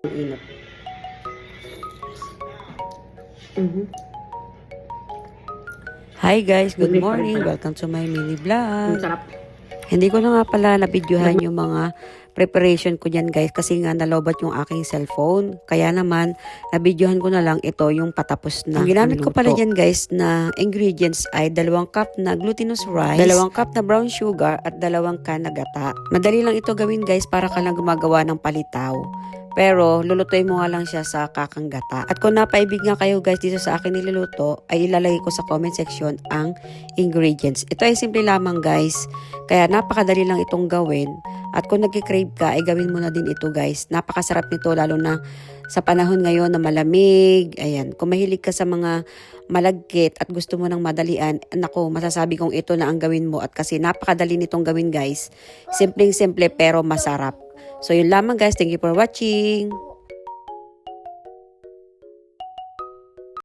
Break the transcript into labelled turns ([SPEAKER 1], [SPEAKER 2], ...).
[SPEAKER 1] Inap. Hi guys, good morning. Welcome to my mini vlog.
[SPEAKER 2] Sarap.
[SPEAKER 1] Hindi ko na nga pala na-videohan yung mga preparation ko dyan guys kasi nga nalobat yung aking cellphone. Kaya naman, na-videohan ko na lang ito yung patapos na. Ang ginamit ko pala dyan guys na ingredients ay 2 cup na glutinous rice, 2 cup na brown sugar at 2 can na gata. Madali lang ito gawin guys para ka lang gumagawa ng palitaw. Pero, lulutuin mo nga lang siya sa kakang gata. At kung napaibig nga kayo guys dito sa akin niluluto, ay ilalagay ko sa comment section ang ingredients. Ito ay simple lamang guys. Kaya napakadali lang itong gawin. At kung nagki-crave ka, ay gawin mo na din ito guys. Napakasarap nito lalo na sa panahon ngayon na malamig. Ayan, kung mahilig ka sa mga malagkit at gusto mo ng madalian, nako, masasabi kong ito na ang gawin mo. At kasi napakadali nitong gawin guys. Simpleng-simple pero masarap. So yun lamang guys. Thank you for watching.